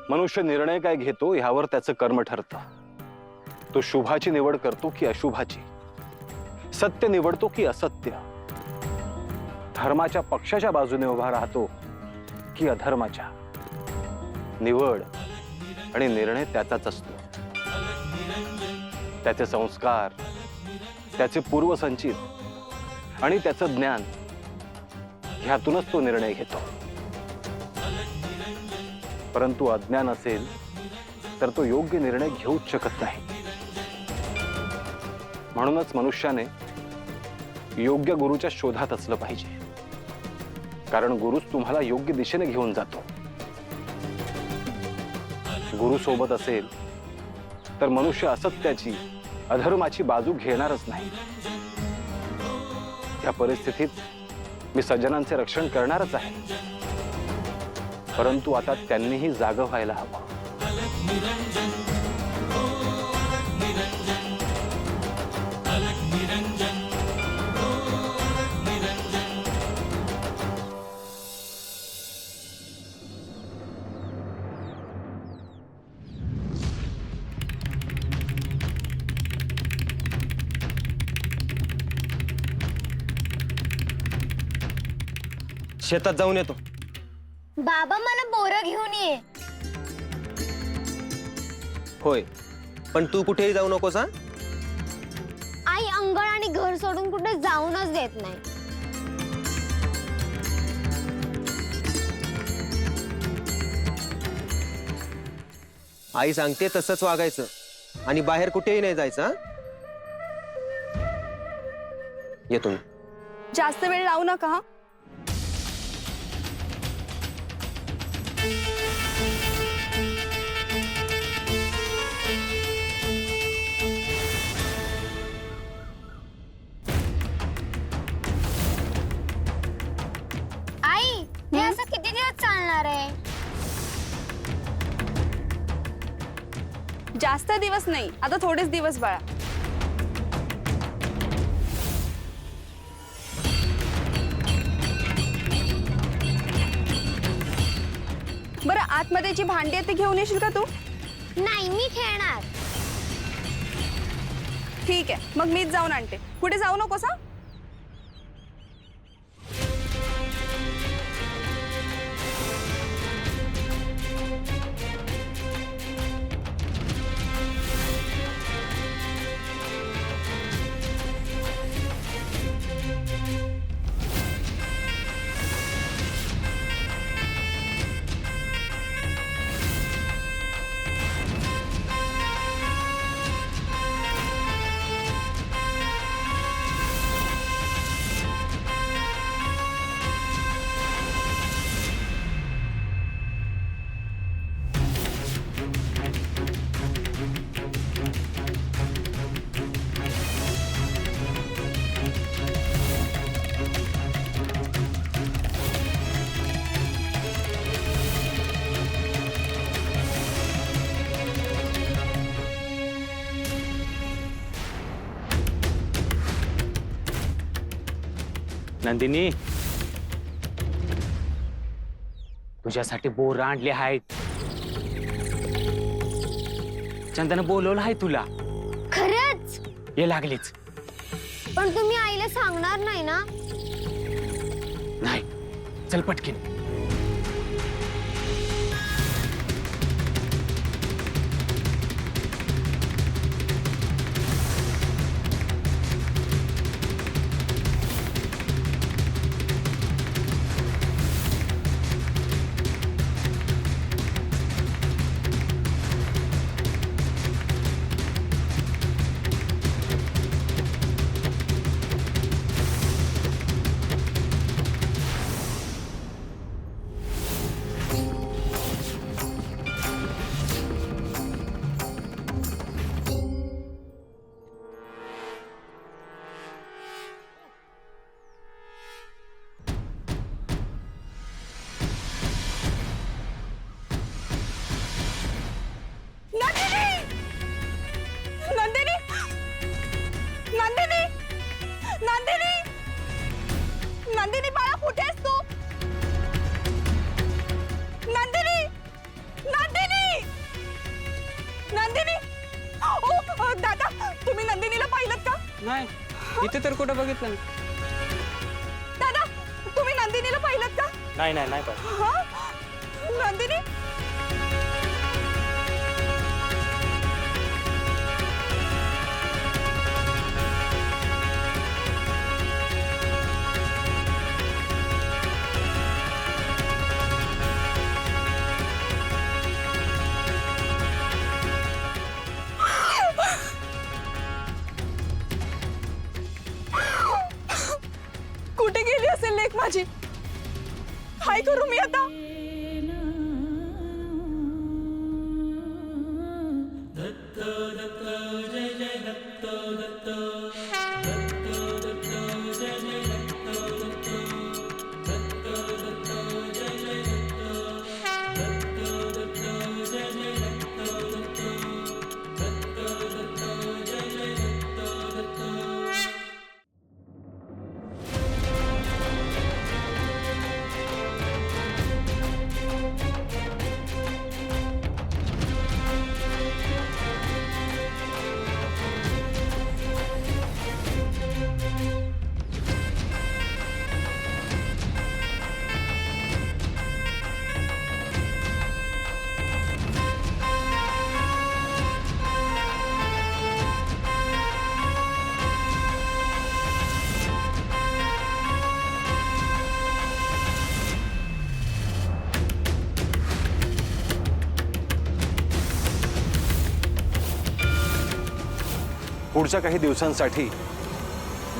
मनुष्य निर्णय काय घेतो ह्यावर त्याचं कर्म ठरतं. तो शुभाची निवड करतो की अशुभाची, सत्य निवडतो की असत्य, धर्माच्या पक्षाच्या बाजूने उभा राहतो की अधर्माच्या. निवड आणि निर्णय त्याचाच असतो. त्याचे संस्कार, त्याचे पूर्वसंचित आणि त्याचं ज्ञान ह्यातूनच तो निर्णय घेतो. परंतु अज्ञान असेल तर तो योग्य निर्णय घेऊच शकत नाही. म्हणूनच मनुष्याने योग्य गुरुच्या शोधात असलं पाहिजे, कारण गुरुच तुम्हाला योग्य दिशेने घेऊन जातो. गुरु सोबत असेल तर मनुष्य असत्याची, अधर्माची बाजू घेणारच नाही. या परिस्थितीत मी सज्जनांचे रक्षण करणारच आहे, परंतु आता त्यांनीही जागं व्हायला हवं. शेतात जाऊन येतो. बाबा मला बोरं घेऊन ये. होय, पण तू कुठेही जाऊ नकोस हा. आई अंगण आणि घर सोडून कुठे जाऊनच देत नाही. आई सांगते तसंच वागायचं आणि बाहेर कुठेही नाही जायचं हा? येतो मी. जास्त वेळ लावू नका हा. आई हे असं किती दिवस चालणार आहे? जास्त दिवस नाही, आता थोडेच दिवस बाळा. बरं, आतमध्ये जी भांडी आहे ती घेऊन येशील का तू? नाही, मी खेळणार. ठीक आहे, मग मीच जाऊन आणते. कुठे जाऊ नकोस हा. नंदिनी, तुझ्यासाठी बोर आणले आहेत. चंदन बोलवलं आहे तुला. खरंच? ये लागलीच. पण तुम्ही आईला सांगणार नाही ना? नाही, चल पटकीन. दादा तुम्ही नंदिनीला पाहिलं का? नाही इथे तर कुठं बघितलं नाही. दादा तुम्ही नंदिनीला पाहिलं का? नाही नाही नाही पाहिजे. हा नंदिनी कुठे गेली असेल लेक माझी? काय करू मी आता? पुढच्या काही दिवसांसाठी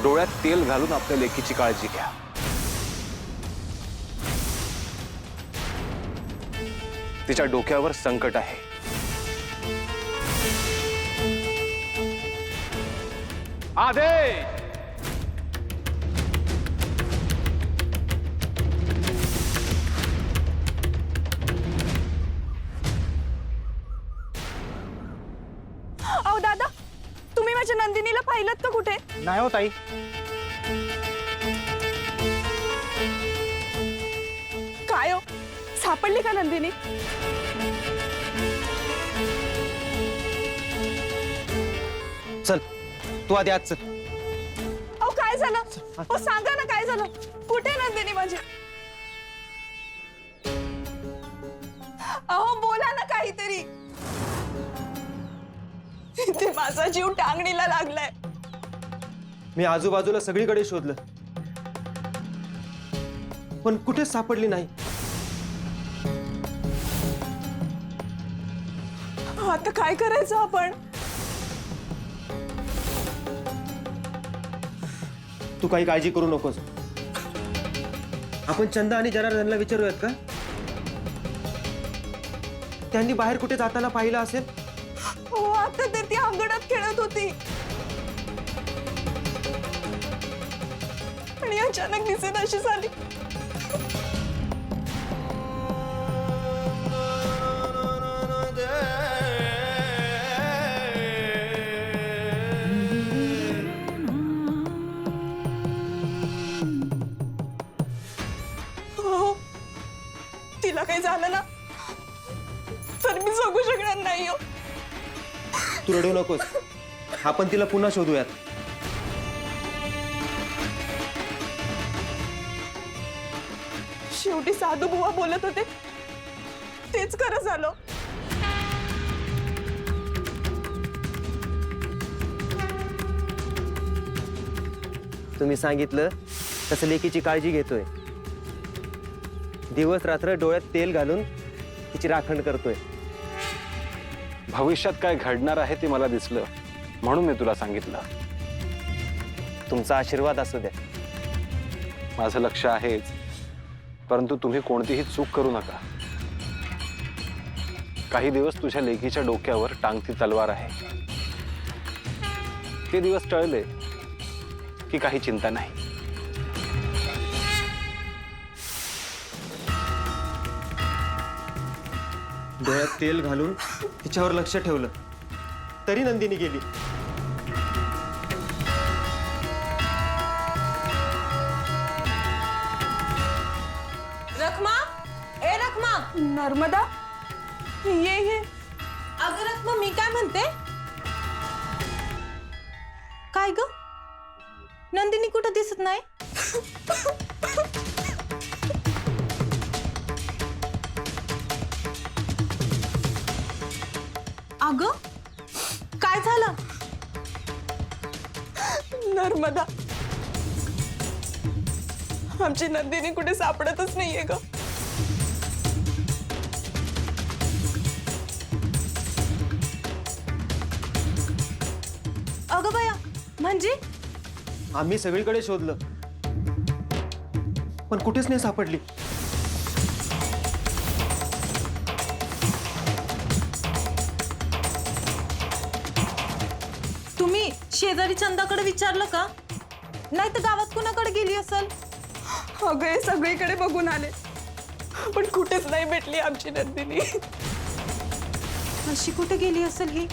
डोळ्यात तेल घालून आपल्या लेकीची काळजी घ्या. तिच्या डोक्यावर संकट आहे. आदेश. अहो दादा तुम्ही माझ्या नंदिनीला पाहिलं का कुठे? नाही हो ताई. काय हो सापडली का नंदिनी? चल तू आधी आज चल. अहो काय झालं? अहो सांगा ना काय झालं? कुठे नंदिनी माझी? अहो बोला ना काहीतरी. इथे माझा जीव टांगणीला लागलाय. मी आजूबाजूला सगळीकडे शोधलं पण कुठेच सापडली नाही. आता काय करायचं आपण? तू काही काळजी करू नकोस. आपण चंदा आणि जनार्दनला विचारूयात का? त्यांनी बाहेर कुठे जाताना पाहिलं असेल. हो आता तर ती अंगणात खेळत होती आणि अचानक दिसेल अशी झाली. हो तिला काही झालं ना तर मी जगू शकणार नाही हो. तू रडू नकोस. आपण तिला पुन्हा शोधूयात. शेवटी साधू बुवा बोलत होते तेच खरं झालं. तुम्ही सांगितलं तसं लेकीची काळजी घेतोय. दिवस रात्र डोळ्यात तेल घालून तिची राखण करतोय. भविष्यात काय घडणार आहे ते मला दिसलं म्हणून मी तुला सांगितलं. तुमचा आशीर्वाद असू द्या. माझं लक्ष आहेच, परंतु तुम्ही कोणतीही चूक करू नका. काही दिवस तुझ्या लेकीच्या डोक्यावर टांगती तलवार आहे. ते दिवस टळले की काही चिंता नाही. डोळ्यात तेल घालून तिच्यावर लक्ष ठेवलं तरी नंदिनी गेली. रखमा ए रखमा. नर्मदा ये अगं रखमा मी काय म्हणते काय ग नंदिनी कुठं दिसत नाही? अगं काय झालं? नर्मदा, आमची नंदिनी कुठे सापडतच नाहीये ग. अगं बया, म्हणजे आम्ही सगळीकडे शोधलं पण कुठेच नाही सापडली. तुम्ही शेजारी चंदाकडे विचारलं का? नाही तर गावात कुणाकडे गेली असेल? अगं सगळीकडे बघून आले पण कुठेच नाही भेटली आमची नंदिनी. अशी कुठे गेली असेल ही?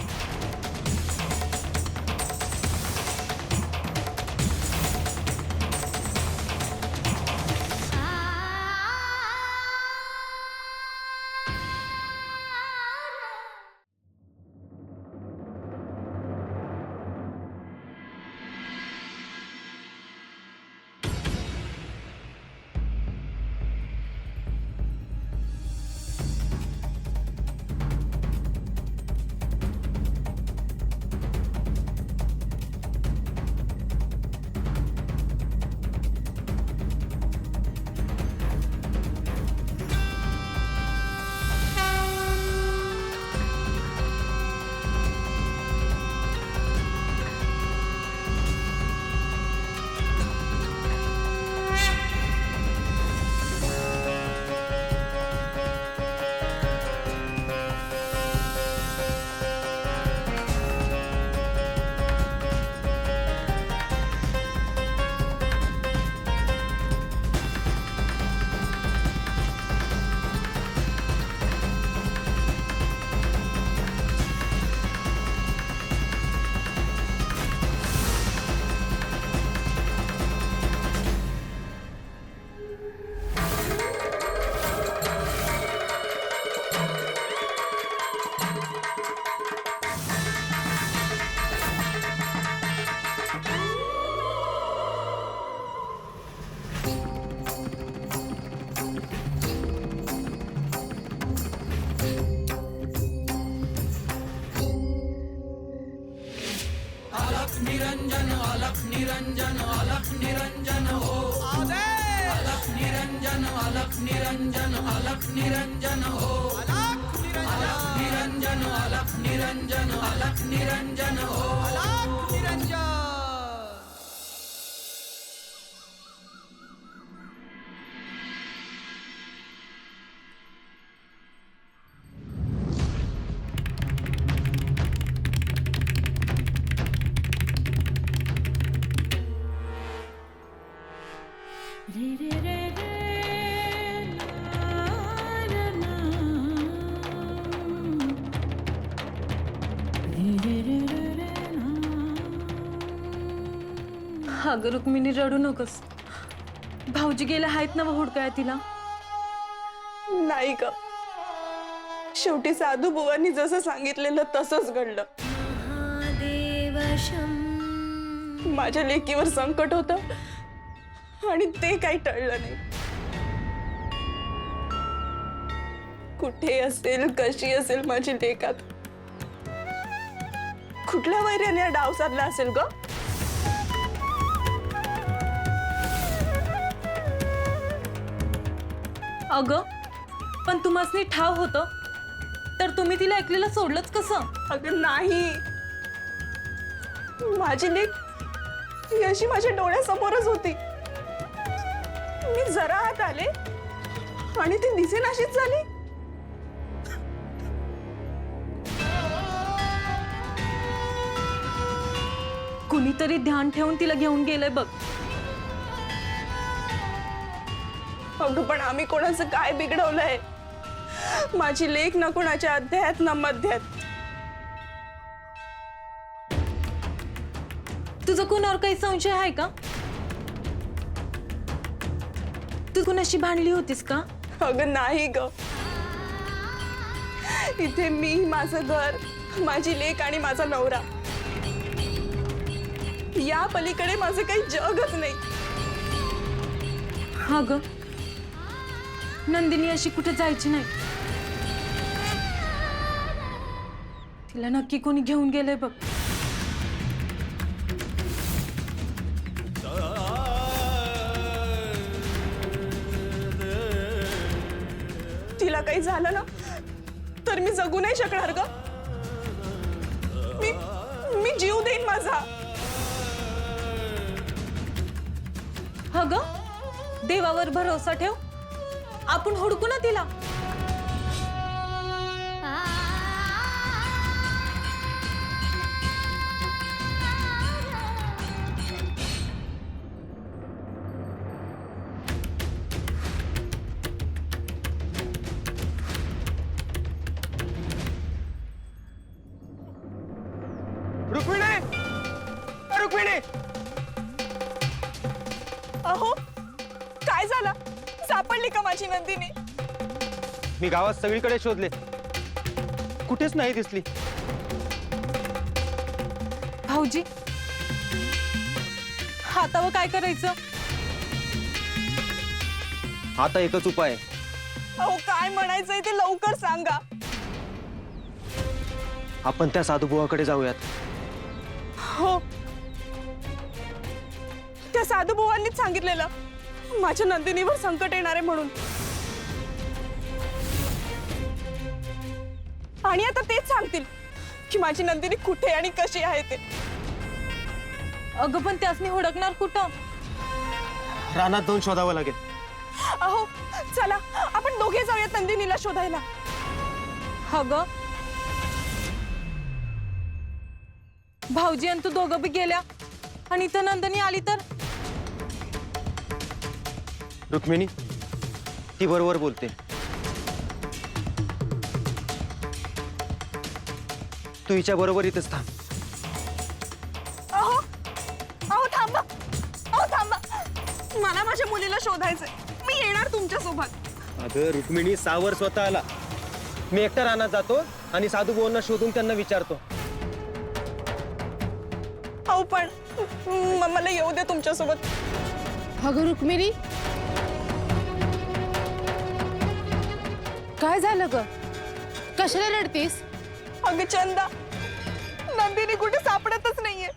अगं रुक्मिणी रडू नकोस. भाऊजी गेले आहेत ना हुडकाय तिला. नाही ग, शेवटी साधू बुवांनी जसं सांगितलेलं तसंच घडलं. माझ्या लेकीवर संकट होतं आणि ते काही टळलं नाही. कुठे असेल कशी असेल माझी लेकात, कुठल्या वैर्याने हा डाव साधला असेल ग? अगं पण तुम्हाला ठाव होतं तर तुम्ही तिला ऐकलेलं सोडलंच कसं? अगं नाही, माझी लेक ही अशी माझ्या डोळ्यासमोरच होती. मी जरा आत आले आणि ती दिसेनाशीच झाली. कुणीतरी ध्यान ठेवून तिला घेऊन गेलंय बघ. अगं पण आम्ही कोणाचं काय बिघडवलंय? माझी लेक ना कोणाच्या अध्यायात ना मध्यात. तुझं कुणावर काही संशय आहे का? तू कुणाशी भांडली होतीस का? अगं नाही ग, इथे मी, माझं घर, माझी लेक आणि माझा नवरा या पलीकडे माझं काही जगच नाही. हा ग, नंदिनी अशी कुठे जायची नाही. तिला नक्की कोणी घेऊन गेलंय बघ. तिला काही झालं ना तर मी जगू नाही शकणार ग. मी जीव देईन माझा. हा ग, देवावर भरोसा ठेव, आपण हुडकू ना तिला. रुक्मिणी, रुक्मिणी, अहो काय झालं? सापडली का माझी नंदिनी? मी गावात सगळीकडे शोधले, कुठेच नाही दिसली. भाऊजी, हातावर काय करायचं? आता एकच उपाय आहे. अहो काय म्हणायचंय ते लवकर सांगा. आपण त्या साधूबुवाकडे जाऊयात. हो, त्या साधू बुवांनीच सांगितलेलं माझ्या नंदिनीवर संकट येणार आहे म्हणून. आणि आता तेच सांगतील की माझी नंदिनी कुठे आणि कशी आहे ते. अगं पण त्यासनी हुडकणार कुठं? रानात जाऊन शोधावं लागेल. अहो चला आपण दोघे जाऊयात नंदिनीला शोधायला. हा ग, भाऊजी आणि तू दोघं बी गेल्या आणि इथं नंदिनी आली तर? रुक्मिणी, ती बरोबर बोलते. तू हिच्या बरोबर इथेच थांब. अहो अहो थांबा, अहो थांबा, मला माझ्या मुलीला शोधायचंय. मी येणार तुमच्या सोबत. अगं रुक्मिणी, सावर स्वतःला. मी एकटा रानात जातो आणि साधूबुवांना शोधून त्यांना विचारतो. अहो पण मला येऊ दे तुमच्या सोबत. अगं रुक्मिणी, काय झालं ग? कशाला रडतेस? अगं चंदा, नंदिनी कुठे सापडतच नाहीये.